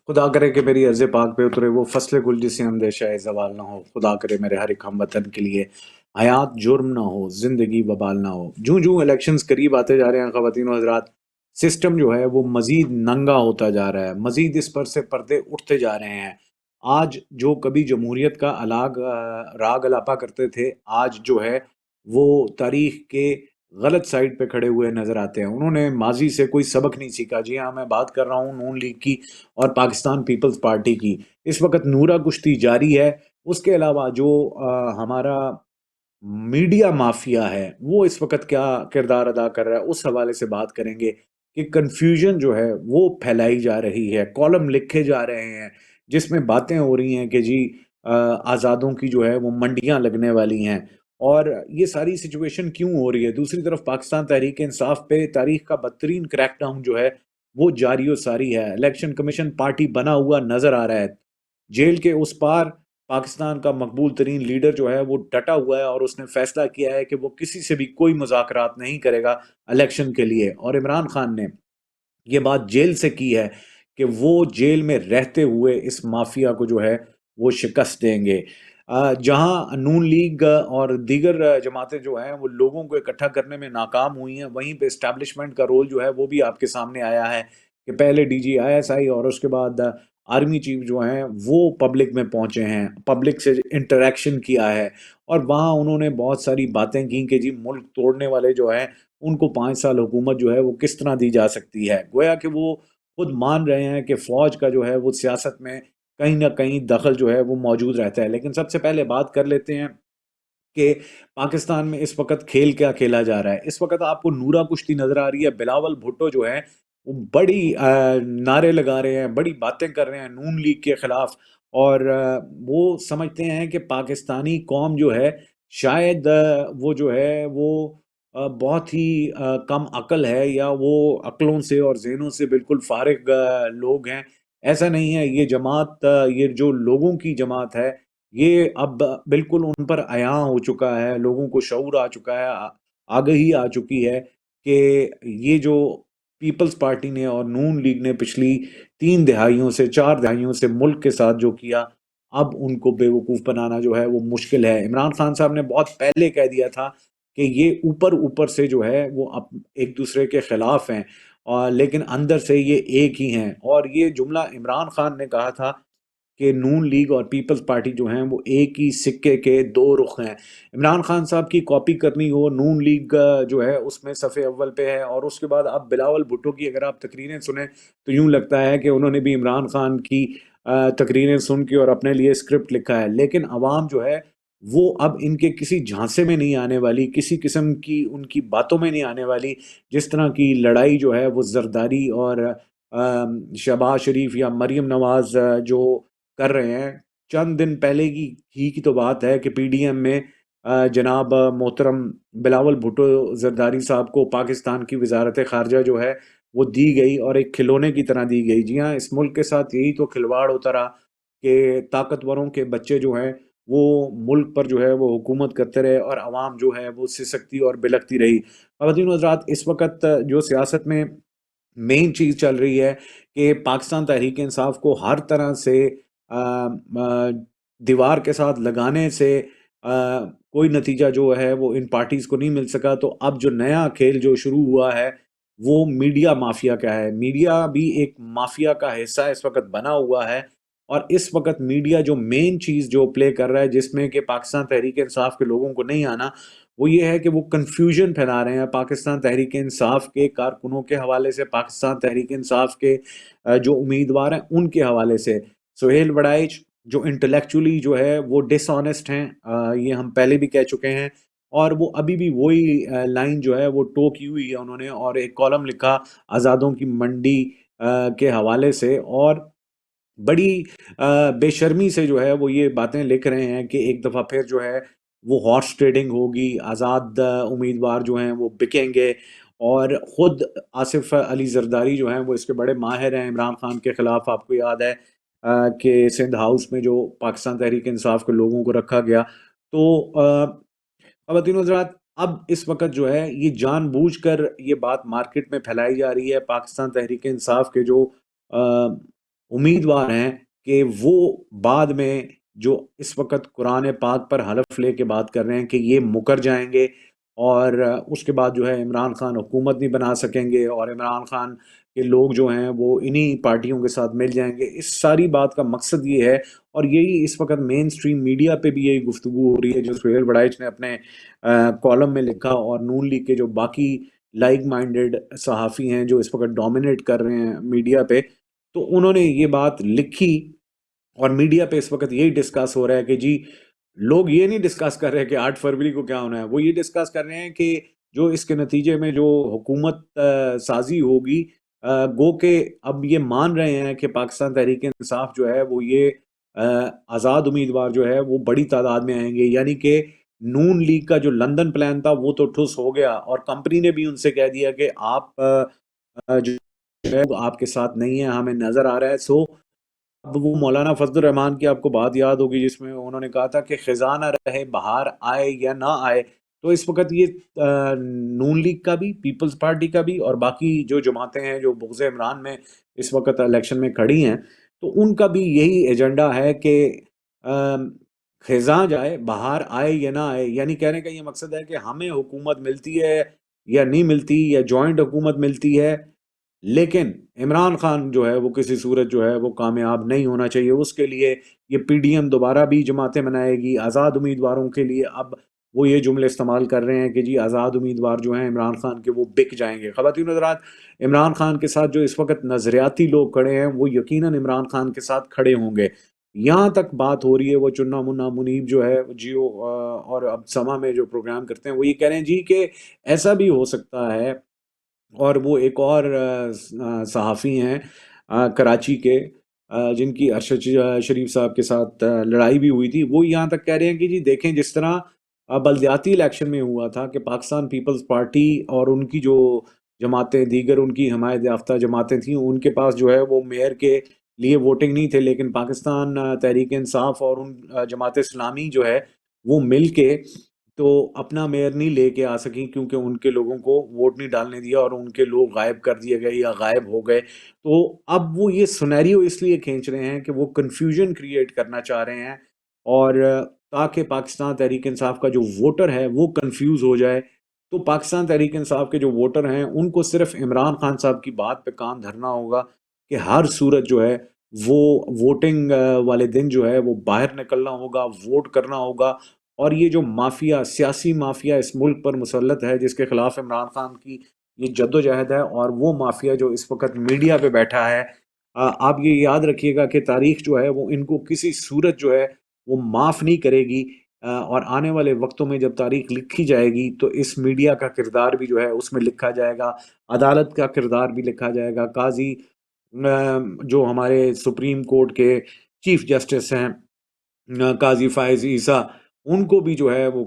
खुदा करे कि मेरी अर्ज़ पाक पे उतरे वो फ़स्ल गुल जिसे अंदेशा ज़वाल ना हो। खुदा करे मेरे हर एक हमवतन के लिए हयात जुर्म ना हो, ज़िंदगी वबाल ना हो। जूँ-जूँ इलेक्शंस करीब आते जा रहे हैं ख़वातीन व हज़रात, सिस्टम जो है वो मज़ीद नंगा होता जा रहा है, मज़ीद इस पर से पर्दे उठते जा रहे हैं। आज जो कभी जमहूरियत का राग अलापा करते थे, आज जो है वो तारीख़ के गलत साइड पे खड़े हुए नज़र आते हैं। उन्होंने माज़ी से कोई सबक नहीं सीखा। जी हाँ, मैं बात कर रहा हूँ नून लीग की और पाकिस्तान पीपल्स पार्टी की। इस वक़्त नूरा कुश्ती जारी है। उसके अलावा जो हमारा मीडिया माफ़िया है, वो इस वक़्त क्या किरदार अदा कर रहा है, उस हवाले से बात करेंगे कि कन्फ्यूज़न जो है, वो फैलाई जा रही है। कॉलम लिखे जा रहे हैं, जिसमें बातें हो रही हैं कि जी आज़ादों की जो है, वो मंडियाँ लगने वाली हैं और ये सारी सिचुएशन क्यों हो रही है? दूसरी तरफ पाकिस्तान तहरीक-ए-इंसाफ पे तारीख़ का बदतरीन क्रैकडाउन जो है, वो जारी और सारी है। इलेक्शन कमीशन पार्टी बना हुआ नज़र आ रहा है। जेल के उस पार पाकिस्तान का मकबूल तरीन लीडर जो है वो डटा हुआ है और उसने फैसला किया है कि वो किसी से भी कोई मुज़ाकरात नहीं करेगा इलेक्शन के लिए। और इमरान खान ने ये बात जेल से की है कि वो जेल में रहते हुए इस माफिया को जो है वो शिकस्त देंगे। जहां नून लीग और दीगर जमातें जो हैं वो लोगों को इकट्ठा करने में नाकाम हुई हैं, वहीं पे एस्टैब्लिशमेंट का रोल जो है वो भी आपके सामने आया है कि पहले डीजी आईएसआई और उसके बाद आर्मी चीफ जो हैं वो पब्लिक में पहुंचे हैं, पब्लिक से इंटरेक्शन किया है और वहाँ उन्होंने बहुत सारी बातें की कि जी मुल्क तोड़ने वाले जो हैं उनको 5 साल हुकूमत जो है वो किस तरह दी जा सकती है। गोया कि वो खुद मान रहे हैं कि फ़ौज का जो है वो सियासत में कहीं न कहीं दखल जो है वो मौजूद रहता है। लेकिन सबसे पहले बात कर लेते हैं कि पाकिस्तान में इस वक़्त खेल क्या खेला जा रहा है। इस वक़्त आपको नूरा कुश्ती नज़र आ रही है, बिलावल भुट्टो जो है वो बड़ी नारे लगा रहे हैं, बड़ी बातें कर रहे हैं नून लीग के खिलाफ और वो समझते हैं कि पाकिस्तानी कौम जो है शायद वो जो है वो बहुत ही कम अक्ल है या वो अक्लों से और ज़हनों से बिल्कुल फ़ारिग लोग हैं। ऐसा नहीं है, ये जमात ये जो लोगों की जमात है ये अब बिल्कुल उन पर अयां हो चुका है, लोगों को शऊर आ चुका है, आगाही आ चुकी है कि ये जो पीपल्स पार्टी ने और नून लीग ने पिछली 3 दिहाइयों से 4 दिहाइयों से मुल्क के साथ जो किया, अब उनको बेवकूफ़ बनाना जो है वो मुश्किल है। इमरान खान साहब ने बहुत पहले कह दिया था कि ये ऊपर-ऊपर से जो है वो एक दूसरे के खिलाफ हैं लेकिन अंदर से ये एक ही हैं और ये जुमला इमरान खान ने कहा था कि नून लीग और पीपल्स पार्टी जो हैं वो एक ही सिक्के के 2 रुख हैं। इमरान खान साहब की कॉपी करनी हो, नून लीग जो है उसमें सफ़े अव्वल पे है और उसके बाद अब बिलावल भुट्टो की अगर आप तकरीरें सुनें, तो यूँ लगता है कि उन्होंने भी इमरान खान की तकरीरें सुन के और अपने लिए स्क्रिप्ट लिखा है। लेकिन अवाम जो है, वो अब इनके किसी झांसे में नहीं आने वाली, किसी किस्म की उनकी बातों में नहीं आने वाली। जिस तरह की लड़ाई जो है वो ज़रदारी और शहबाज शरीफ या मरीम नवाज़ जो कर रहे हैं। चंद दिन पहले की तो बात है कि पीडीएम में जनाब मोहतरम बिलावल भुट्टो ज़रदारी साहब को पाकिस्तान की वज़ारत ख़ारजा जो है, वो दी गई और एक खिलौने की तरह दी गई। जी हाँ, इस मुल्क के साथ यही तो खिलवाड़ होता रहा कि ताकतवरों के बच्चे जो हैं, वो मुल्क पर जो है वो हुकूमत करते रहे और अवाम जो है वो सिसकती और बिलखती रही। ख़वातीन हज़रात, इस वक़्त जो सियासत में मेन चीज़ चल रही है कि पाकिस्तान तहरीक-ए-इंसाफ को हर तरह से दीवार के साथ लगाने से कोई नतीजा जो है वो इन पार्टीज़ को नहीं मिल सका। तो अब जो नया खेल जो शुरू हुआ है, वो मीडिया माफ़िया का है। मीडिया भी एक माफ़िया का हिस्सा इस वक़्त बना हुआ है और इस वक़्त मीडिया जो मेन चीज़ जो प्ले कर रहा है जिसमें कि पाकिस्तान तहरीक-ए-इंसाफ के लोगों को नहीं आना, वो ये है कि वो कन्फ्यूजन फैला रहे हैं पाकिस्तान तहरीक-ए-इंसाफ के कारकुनों के हवाले से, पाकिस्तान तहरीक-ए-इंसाफ के जो उम्मीदवार हैं उनके हवाले से। सुहेल वड़ाइच जो इंटेलेक्चुअली जो है वो डिसऑनेस्ट हैं, ये हम पहले भी कह चुके हैं और वो अभी भी वही लाइन जो है वो टो की हुई है उन्होंने और एक कॉलम लिखा आज़ादों की मंडी के हवाले से और बड़ी बेशर्मी से जो है वो ये बातें लिख रहे हैं कि एक दफ़ा फिर जो है वो हॉर्स ट्रेडिंग होगी, आज़ाद उम्मीदवार जो हैं वो बिकेंगे और ख़ुद आसिफ़ अली ज़रदारी जो हैं वो इसके बड़े माहिर हैं इमरान खान के ख़िलाफ़। आपको याद है कि सिंध हाउस में जो पाकिस्तान तहरीक-ए-इंसाफ के लोगों को रखा गया। तो ख़वातीन हज़रात, अब इस वक़्त जो है ये जानबूझकर ये बात मार्केट में फैलाई जा रही है। पाकिस्तान तहरीक-ए-इंसाफ के जो امیدوار ہیں کہ وہ بعد میں جو اس وقت قرآن پاک پر حلف لے کے بات کر رہے ہیں کہ یہ مکر جائیں گے، اور اس کے بعد جو ہے عمران خان حکومت نہیں بنا سکیں گے، اور عمران خان کے لوگ جو ہیں وہ انہی پارٹیوں کے ساتھ مل جائیں گے۔ اس ساری بات کا مقصد یہ ہے، اور یہی اس وقت مین سٹریم میڈیا پہ بھی یہی گفتگو ہو رہی ہے، جو سہیل بڑائچ نے اپنے کالم میں لکھا، اور نون لیگ کے جو باقی لائک مائنڈڈ صحافی ہیں جو اس وقت ڈومینیٹ کر رہے ہیں میڈیا پہ، تو انہوں نے یہ بات لکھی، اور میڈیا پہ اس وقت یہی ڈسکس ہو رہا ہے کہ جی لوگ یہ نہیں ڈسکس کر رہے کہ 8 فروری کو کیا ہونا ہے، وہ یہ ڈسکس کر رہے ہیں کہ جو اس کے نتیجے میں جو حکومت سازی ہوگی، گو کہ اب یہ مان رہے ہیں کہ پاکستان تحریک انصاف جو ہے وہ یہ آزاد امیدوار جو ہے وہ بڑی تعداد میں آئیں گے، یعنی کہ نون لیگ کا جو لندن پلان تھا وہ تو ٹھس ہو گیا، اور کمپنی نے بھی ان سے کہہ دیا کہ آپ جو ہے وہ آپ کے ساتھ نہیں ہے، ہمیں نظر آ رہا ہے۔ سو اب وہ مولانا فضل الرحمان کی آپ کو بات یاد ہوگی جس میں انہوں نے کہا تھا کہ خزاں نہ رہے بہار آئے یا نہ آئے، تو اس وقت یہ نون لیگ کا بھی، پیپلز پارٹی کا بھی، اور باقی جو جماعتیں ہیں جو بغض عمران میں اس وقت الیکشن میں کھڑی ہیں، تو ان کا بھی یہی ایجنڈا ہے کہ خزاں جائے بہار آئے یا نہ آئے، یعنی کہنے کا یہ مقصد ہے کہ ہمیں حکومت ملتی ہے یا نہیں ملتی، یا جوائنٹ حکومت ملتی ہے، لیکن عمران خان جو ہے وہ کسی صورت جو ہے وہ کامیاب نہیں ہونا چاہیے۔ اس کے لیے یہ پی ڈی ایم دوبارہ بھی جماعتیں بنائے گی آزاد امیدواروں کے لیے۔ اب وہ یہ جملے استعمال کر رہے ہیں کہ جی آزاد امیدوار جو ہیں عمران خان کے وہ بک جائیں گے۔ خواتین و حضرات، عمران خان کے ساتھ جو اس وقت نظریاتی لوگ کھڑے ہیں وہ یقیناً عمران خان کے ساتھ کھڑے ہوں گے۔ یہاں تک بات ہو رہی ہے، وہ چننا منا منیب جو ہے جیو اور اب سما میں جو پروگرام کرتے ہیں، وہ یہ کہہ رہے ہیں جی کہ ایسا بھی ہو سکتا ہے، اور وہ ایک اور صحافی ہیں کراچی کے، جن کی ارشد شریف صاحب کے ساتھ لڑائی بھی ہوئی تھی، وہ یہاں تک کہہ رہے ہیں کہ جی دیکھیں جس طرح بلدیاتی الیکشن میں ہوا تھا کہ پاکستان پیپلز پارٹی اور ان کی جو جماعتیں، دیگر ان کی حمایت یافتہ جماعتیں تھیں، ان کے پاس جو ہے وہ میئر کے لیے ووٹنگ نہیں تھے، لیکن پاکستان تحریک انصاف اور ان جماعت اسلامی جو ہے وہ مل کے تو اپنا میئر نہیں لے کے آ سکیں، کیونکہ ان کے لوگوں کو ووٹ نہیں ڈالنے دیا، اور ان کے لوگ غائب کر دیے گئے یا غائب ہو گئے۔ تو اب وہ یہ سنیریو اس لیے کھینچ رہے ہیں کہ وہ کنفیوژن کریٹ کرنا چاہ رہے ہیں، اور تاکہ پاکستان تحریک انصاف کا جو ووٹر ہے وہ کنفیوز ہو جائے۔ تو پاکستان تحریک انصاف کے جو ووٹر ہیں ان کو صرف عمران خان صاحب کی بات پہ کان دھرنا ہوگا کہ ہر صورت جو ہے وہ ووٹنگ والے دن جو ہے وہ باہر نکلنا ہوگا، ووٹ کرنا ہوگا، اور یہ جو مافیا، سیاسی مافیا اس ملک پر مسلط ہے، جس کے خلاف عمران خان کی یہ جد و جہد ہے، اور وہ مافیا جو اس وقت میڈیا پہ بیٹھا ہے، آپ یہ یاد رکھیے گا کہ تاریخ جو ہے وہ ان کو کسی صورت جو ہے وہ معاف نہیں کرے گی، اور آنے والے وقتوں میں جب تاریخ لکھی جائے گی تو اس میڈیا کا کردار بھی جو ہے اس میں لکھا جائے گا، عدالت کا کردار بھی لکھا جائے گا۔ قاضی جو ہمارے سپریم کورٹ کے چیف جسٹس ہیں، قاضی فائز عیسیٰ، ان کو بھی جو ہے وہ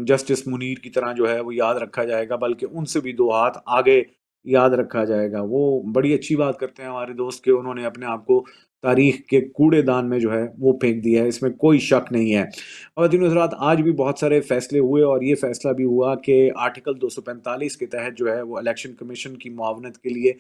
جسٹس منیر کی طرح جو ہے وہ یاد رکھا جائے گا، بلکہ ان سے بھی 2 ہاتھ آگے یاد رکھا جائے گا۔ وہ بڑی اچھی بات کرتے ہیں ہمارے دوست کہ انہوں نے اپنے آپ کو تاریخ کے کوڑے دان میں جو ہے وہ پھینک دیا ہے، اس میں کوئی شک نہیں ہے۔ خواتین و حضرات، آج بھی بہت سارے فیصلے ہوئے، اور یہ فیصلہ بھی ہوا کہ آرٹیکل 245 کے تحت جو ہے وہ الیکشن کمیشن کی معاونت کے لیے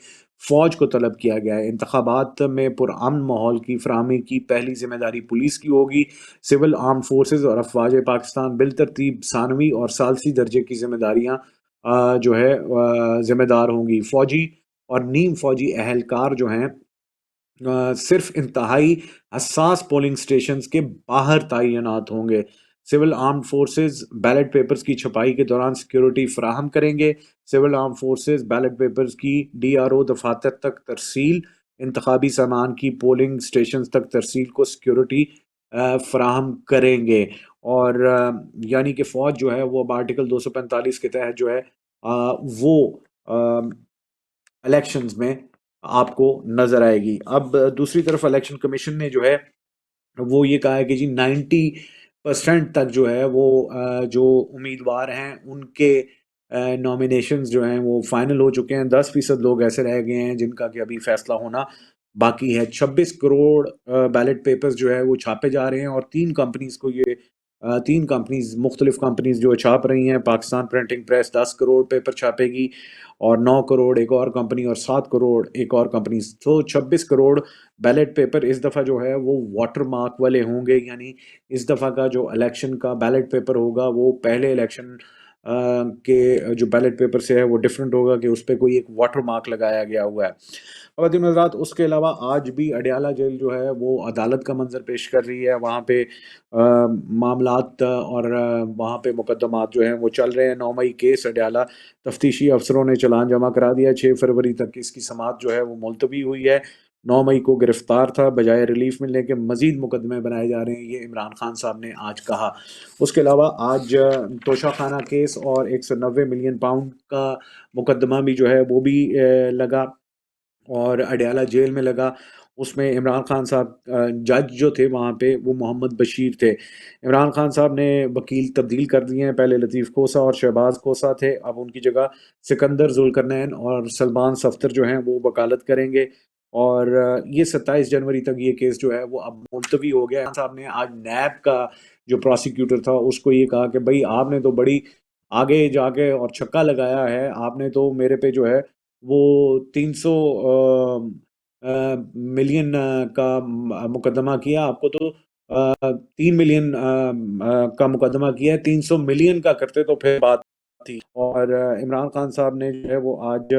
فوج کو طلب کیا گیا ہے۔ انتخابات میں پرامن ماحول کی فراہمی کی پہلی ذمہ داری پولیس کی ہوگی۔ سول آرم فورسز اور افواج پاکستان بالترتیب ثانوی اور ثالثی درجے کی ذمہ داریاں جو ہے ذمہ دار ہوں گی۔ فوجی اور نیم فوجی اہلکار جو ہیں صرف انتہائی حساس پولنگ سٹیشنز کے باہر تعینات ہوں گے۔ Civil arm forces ballot papers کی چھپائی کے دوران سیکیورٹی فراہم کریں گے۔ Civil arm forces ballot papers کی ڈی آر او دفاتر تک ترسیل، انتخابی سامان کی پولنگ سٹیشنز تک ترسیل کو سیکیورٹی فراہم کریں گے، اور یعنی کہ فوج جو ہے وہ اب آرٹیکل 245 کے تحت جو ہے وہ الیکشنز میں آپ کو نظر آئے گی۔ اب دوسری طرف الیکشن کمیشن نے جو ہے وہ یہ کہا ہے کہ جی 90% تک جو ہے وہ جو امیدوار ہیں ان کے نامینیشنز جو ہیں وہ فائنل ہو چکے ہیں۔ 10% لوگ ایسے رہ گئے ہیں جن کا کہ ابھی فیصلہ ہونا باقی ہے۔ 26 کروڑ بیلٹ پیپرز جو ہے وہ چھاپے جا رہے ہیں، اور 3 کمپنیز کو یہ 3 कंपनीज़ मुख्तलिफ़ कंपनीज़ जो छाप रही हैं। Pakistan printing press 10 crore paper छापेगी और 9 करोड़ एक और कंपनी और 7 करोड़ एक और कंपनी। तो 26 करोड़ बैलेट पेपर इस दफ़ा जो है वो वाटर मार्क वाले होंगे, यानी इस दफ़ा का जो इलेक्शन का बैलेट पेपर होगा वो पहले इलेक्शन के जो बैलेट पेपर से है वो डिफरेंट होगा कि उस पे कोई एक वाटर मार्क लगाया गया हुआ है। ख़वातीन और हज़रात, उसके अलावा आज भी अडयाला जेल जो है वो अदालत का मंज़र पेश कर रही है। वहाँ पे मामलात और वहाँ पे मुकदमात जो हैं वो चल रहे हैं। 9 मई केस अडयाला तफ्तीशी अफसरों ने चालान जमा करा दिया। 6 फरवरी तक इसकी समाअत जो है वो मुलतवी हुई है। 9 मई को गिरफ्तार था, बजाय रिलीफ मिलने के मज़ीद मुकदमे बनाए जा रहे हैं, ये इमरान खान साहब ने आज कहा। उसके अलावा आज तोशाखाना केस और 190 मिलियन पाउंड का मुकदमा भी जो है वो भी लगा और अडयाला जेल में लगा। उसमें इमरान खान साहब जज जो थे वहाँ पे वो मोहम्मद बशीर थे। इमरान खान साहब ने वकील तब्दील कर दिए हैं। पहले लतीफ़ खोसा और शहबाज खोसा थे, अब उनकी जगह सिकंदर ज़ुल्करनैन और सलमान सफ्दर जो हैं वो वकालत करेंगे। और ये 27 जनवरी तक ये केस जो है वो अब मुलतवी हो गया है। साहब ने आज नैब का जो प्रोसिक्यूटर था उसको ये कहा कि भई आपने तो बड़ी आगे जाके और छक्का लगाया है, आपने तो मेरे पे जो है वो 300 मिलियन का मुकदमा किया, आपको तो 3 मिलियन का मुकदमा किया है, 300 मिलियन का करते तो फिर बात थी। और इमरान खान साहब ने जो है वो आज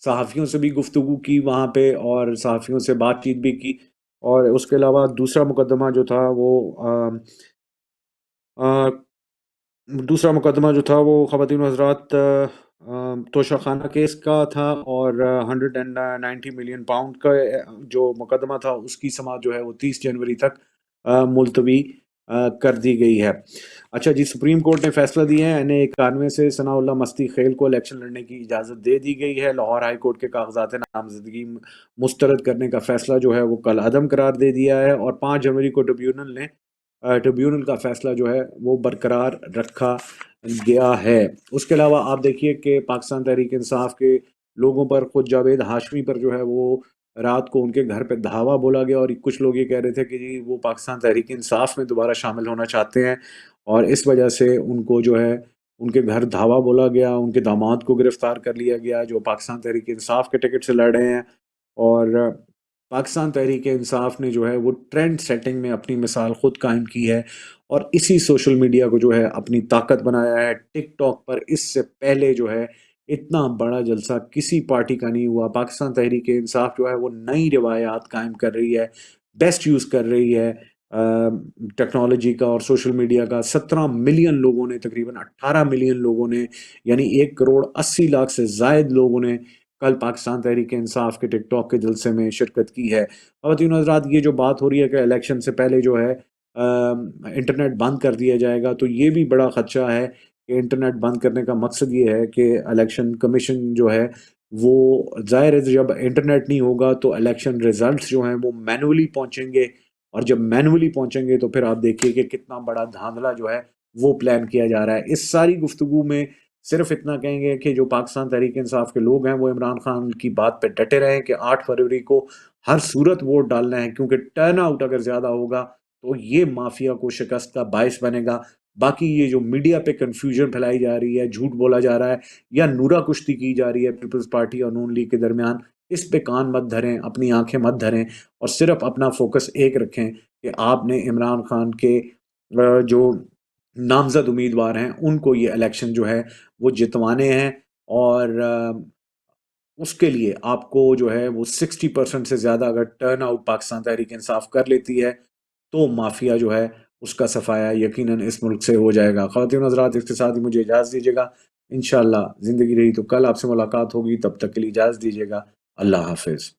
सहाफ़ियों से भी गुफ्तगू की वहाँ पे और सहाफ़ियों से बातचीत भी की। और उसके अलावा दूसरा मुकदमा जो था वो अ, दूसरा मुकदमा जो था वो ख़वातीन व हज़रात तोशाखाना केस का था और 190 मिलियन पाउंड का जो मुकदमा था उसकी समाअत जो है वो 30 जनवरी तक मुलतवी कर दी गई है। अच्छा जी, सुप्रीम कोर्ट ने फैसला दिया है NA 91 से सनाउल्लाह मस्ती खेल को इलेक्शन लड़ने की इजाज़त दे दी गई है। लाहौर हाई कोर्ट के कागज़ात नामज़दगी मुस्तरद करने का फैसला जो है वो कल अदम करार दे दिया है और 5 जनवरी को ट्रिब्यूनल का फैसला जो है वो बरकरार रखा गया है। उसके अलावा आप देखिए कि पाकिस्तान तहरीक इंसाफ के लोगों पर खुद जावेद हाशमी पर जो है वो रात को उनके घर पे धावा बोला गया और कुछ लोग ये कह रहे थे कि जी वो पाकिस्तान तहरीक इंसाफ में दोबारा शामिल होना चाहते हैं और इस वजह से उनको जो है उनके घर धावा बोला गया। उनके दामाद को गिरफ्तार कर लिया गया जो पाकिस्तान तहरीक इंसाफ के टिकट से लड़ रहे हैं। और पाकिस्तान तहरीक इंसाफ ने जो है वो ट्रेंड सेटिंग में अपनी मिसाल खुद कायम की है और इसी सोशल मीडिया को जो है अपनी ताकत बनाया है। टिकटॉक पर इससे पहले जो है इतना बड़ा जलसा किसी पार्टी का नहीं हुआ। पाकिस्तान तहरीक इंसाफ जो है वो नई रिवायात कायम कर रही है, बेस्ट यूज़ कर रही है टेक्नोलॉजी का और सोशल मीडिया का। 17 मिलियन लोगों ने, तकरीबन 18 मिलियन लोगों ने, यानी 1 करोड़ 80 लाख से ज़ायद लोगों ने कल पाकिस्तान तहरीक इंसाफ के टिकटॉक के जलसे में शिरकत की है। ख़वातीन और हज़रात, ये जो बात हो रही है कि इलेक्शन से पहले जो है इंटरनेट बंद कर दिया जाएगा, तो ये भी बड़ा ख़दशा है कि इंटरनेट बंद करने का मकसद ये है कि इलेक्शन कमीशन जो है वो ज़ाहिर है जब इंटरनेट नहीं होगा तो इलेक्शन रिज़ल्ट्स जो हैं वो मैनुअली पहुँचेंगे और जब मैनुअली पहुँचेंगे तो फिर आप देखिए कि कितना बड़ा धांधला जो है वो प्लान किया जा रहा है। इस सारी गुफ्तगू में सिर्फ इतना कहेंगे कि जो पाकिस्तान तहरीक इंसाफ के लोग हैं वो इमरान खान की बात पे डटे रहें कि 8 फरवरी को हर सूरत वोट डालना है, क्योंकि टर्न आउट अगर ज़्यादा होगा तो ये माफिया को शिकस्त का बायस बनेगा। बाकी ये जो मीडिया पे कन्फ्यूजन फैलाई जा रही है, झूठ बोला जा रहा है या नूरा कुश्ती की जा रही है पीपल्स पार्टी और नून लीग के दरमियान, इस पे कान मत धरें, अपनी आंखें मत धरें और सिर्फ अपना फोकस एक रखें कि आपने इमरान खान के जो नामजद उम्मीदवार हैं उनको ये इलेक्शन जो है वो जितवाने हैं। और उसके लिए आपको जो है वो 60% से ज़्यादा अगर टर्न आउट पाकिस्तान तहरीक इंसाफ कर लेती है तो माफिया जो है उसका सफाया यकीनन इस मुल्क से हो जाएगा। ख़वातीन और हज़रात, इसके साथ ही मुझे इजाज़त दीजिएगा। इंशाअल्लाह ज़िंदगी रही तो कल आपसे मुलाकात होगी, तब तक के लिए इजाज़त दीजिएगा। अल्लाह हाफ़िज़।